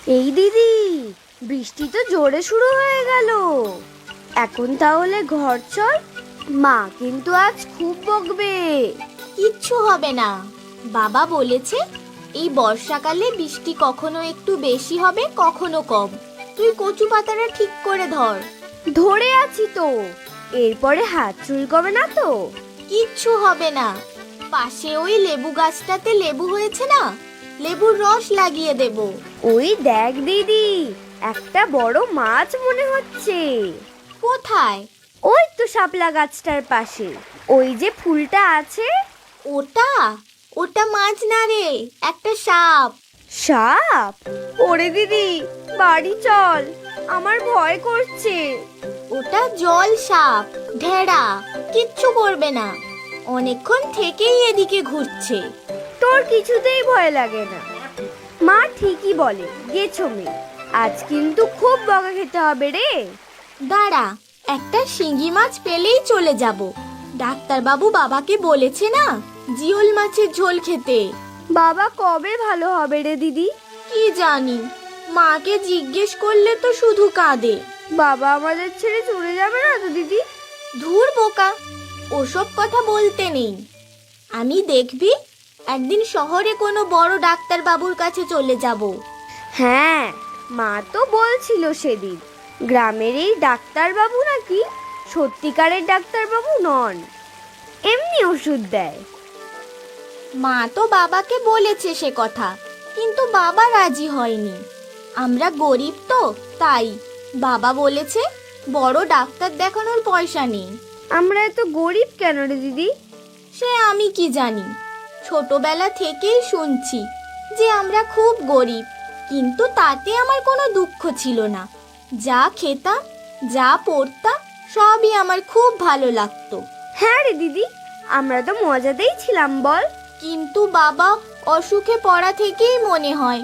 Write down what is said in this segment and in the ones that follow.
এই দিদি, বৃষ্টি তো জোরে শুরু হয়ে গেল। এখন তাহলে ঘর চল, মা কিন্তু আজ খুব বকবে। কিচ্ছু হবে না, বাবা বলেছে এই বর্ষাকালে বৃষ্টি কখনো একটু বেশি হবে, কখনো কম। তুই কচু পাতাটা ঠিক করে ধর। ধরে আছি তো, এরপরে হাত চুলকবে না তো? কিচ্ছু হবে না, পাশে ওই লেবু গাছটাতে লেবু হয়েছে না, লেবুর রস লাগিয়ে দেব। ওই দেখ দিদি, একটা বড় মাছ মনে হচ্ছে। কোথায়? ওই তো শাপলা গাছটার পাশে, ওই যে ফুলটা আছে। ওটা ওটা মাছ না রে, একটা সাপ। সাপ? ওরে দিদি, বাড়ি চল, আমার ভয় করছে। ওটা জল সাপ, ঢেড়া, কিচ্ছু করবে না। অনেকক্ষণ থেকেই এদিকে ঘুরছে। তোর কিছুতেই ভয় লাগে না। মা ঠিকই বলে, গেছো মেয়ে, আজ কিন্তু খুব বকা খেতে হবে রে। দাঁড়া, একটা শিঙি মাছ পেলেই চলে যাব। ডাক্তারবাবু বাবাকে বলেছে না জিওল মাছের ঝোল খেতে। বাবা কবে ভালো হবে রে দিদি? কি জানি, মাকে জিজ্ঞেস করলে তো শুধু কাঁদে। বাবা আমাদের ছেড়ে চলে যাবে না তো দিদি? ধুর বোকা, ওসব কথা বলতে নেই। আমি দেখবি একদিন শহরে কোনো বড় ডাক্তারবাবুর কাছে চলে যাব। হ্যাঁ, মা তো বলছিল সেদিন, গ্রামের এই ডাক্তারবাবু নাকি সত্যিকারের ডাক্তারবাবু নন, এমনি ওষুধ দেয়। মা তো বাবাকে বলেছে সে কথা, কিন্তু বাবা রাজি হয়নি। আমরা গরিব তো, তাই বাবা বলেছে বড় ডাক্তার দেখানোর পয়সা নেই। আমরা এত গরিব কেন রে দিদি? সে আমি কি জানি, ছোটবেলা থেকেই শুনছি যে আমরা খুব গরিব, কিন্তু তাতে আমার কোনো দুঃখ ছিল না। যা খেতাম, যা পড়তাম, সবই আমার খুব ভালো লাগতো। হ্যাঁ রে দিদি, আমরা তো মজাতেই ছিলাম বল। কিন্তু বাবা অসুখে পড়া থেকেই মনে হয়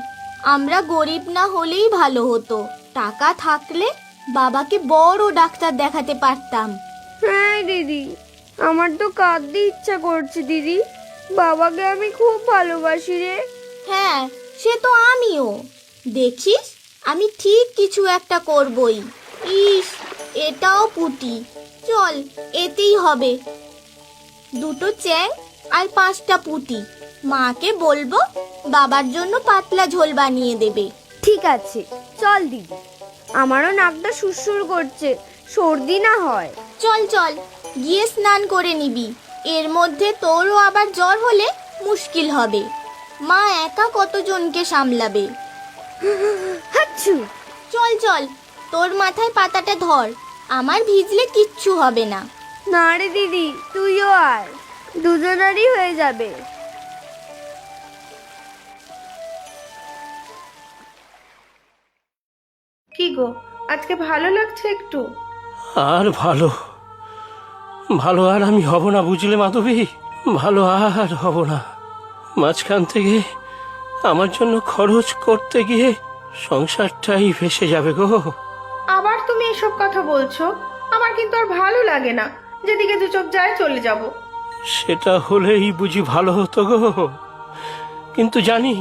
আমরা গরিব না হলেই ভালো হতো। টাকা থাকলে বাবাকে বড় ডাক্তার দেখাতে পারতাম। হ্যাঁ দিদি, আমার তো কাঁদতে ইচ্ছা করছে দিদি, বাবাকে আমি খুব ভালোবাসি রে। হ্যাঁ, সে তো আমিও। দেখিস, আমি ঠিক কিছু একটা করবই। ইস, এটাও পুঁটি, চল এতেই হবে। দুটো চ্যাং আর 5টা পুঁটি, মাকে বলবো বাবার জন্য পাতলা ঝোল বানিয়ে দেবে। ঠিক আছে, চল দিদি, আমারও নাকটা সুরসুর করছে, সর্দি না হয়। চল চল, গিয়ে স্নান করে নিবি, এর মধ্যে তোরও আবার জ্বর হলে মুশকিল হবে। মা একা কতজনকে সামলাবে। হাচ্ছু। চল চল, তোর মাথায় পাতাটা ধর, আমার ভিজলে কিচ্ছু হবে না। না রে দিদি, তুইও আয়, দুজনারই হয়ে যাবে। কি গো, আজকে ভালো লাগছে একটু? আর ভালো ভালো আর আমি হব না, বুঝলে মাধবী, ভালো আর হব না। মাঝখান থেকে আমার জন্য খরচ করতে গিয়ে সংসারটাই ভেসে যাবে গো। আবার তুমি এসব কথা বলছো? আমার কিন্তু আর ভালো লাগে না, যেদিকে দু চোখ যায় চলে যাব। সেটা হলেই বুঝি ভালো হতো গো, কিন্তু জানি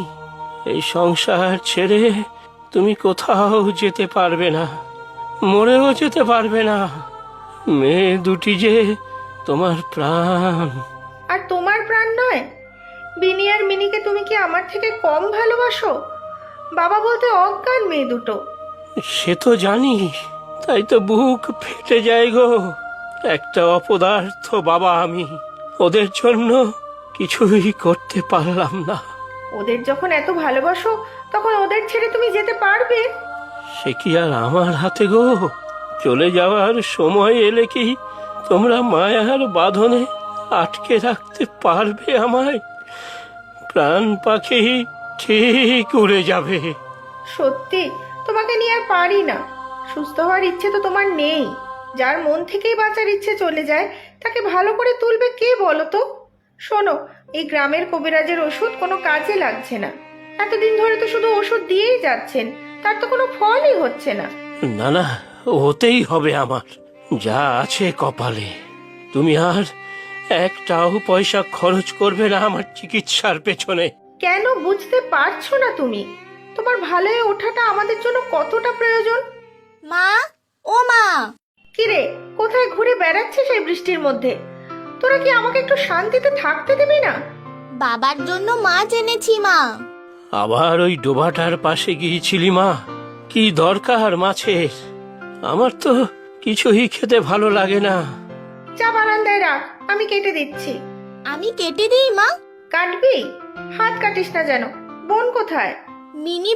এই সংসার ছেড়ে তুমি কোথাও যেতে পারবে না, মরেও যেতে পারবে না। মেয়ে দুটি যে তোমার প্রাণ। আর তোমার প্রাণ নয়? বিনি আর মিনিকে তুমি কি আমার থেকে কম ভালোবাসো? বাবা বলতে অজ্ঞান মেয়ে দুটো। সে তো জানি, তাই তো বুক ফেটে যায় গো। একটা অপদার্থ বাবা আমি, ওদের জন্য কিছুই করতে পারলাম না। ওদের যখন এত ভালোবাসো, তখন ওদের ছেড়ে তুমি যেতে পারবে? সে কি আর আমার হাতে গো? চলে যাওয়ার সময় এলে কি তোমরা মায়ার বাঁধনে আটকে রাখতে পারবে আমায়? প্রাণ পাখি ঠিক উড়ে যাবে। সত্যি তোমাকে নিয়ে আর পারি না। সুস্থ হওয়ার ইচ্ছে তো তোমার নেই। যার মন থেকেই বাঁচার ইচ্ছে চলে যায়, তাকে ভালো করে তুলবে কে বলো তো? শোনো, এই গ্রামের কবিরাজের ওষুধ কোনো কাজে লাগছে না। এতদিন ধরে তো শুধু ওষুধ দিয়েই যাচ্ছেন, তার তো কোনো ফলই হচ্ছে না। না না, হতেই হবে আমার, যা আছে কপালে। তুমি আর একটাও পয়সা খরচ করবে না আমার চিকিৎসার পেছনে। কেন বুঝতে পারছো না তুমি? তোমার ভালো হয়ে ওঠাটা আমাদের জন্য কতটা প্রয়োজন। মা, ও মা, কিরে, কোথায় ঘুরে বেড়াচ্ছিস এই বৃষ্টির মধ্যে? তোরা কি আমাকে একটু শান্তিতে থাকতে দিবি না? বাবার জন্য মাছ এনেছি মা। আবার ওই ডোবাটার পাশে গিয়েছিলি মা? কি দরকার মাছের? আমার তো কিছুই খেতে ভালো লাগে না। চা বারান্দায় রাখ, আমি কেটে দিচ্ছি। আমি কেটে দিই মা। কাটবি? হাত কাটিস না যেন। বোন কোথায়? মিনি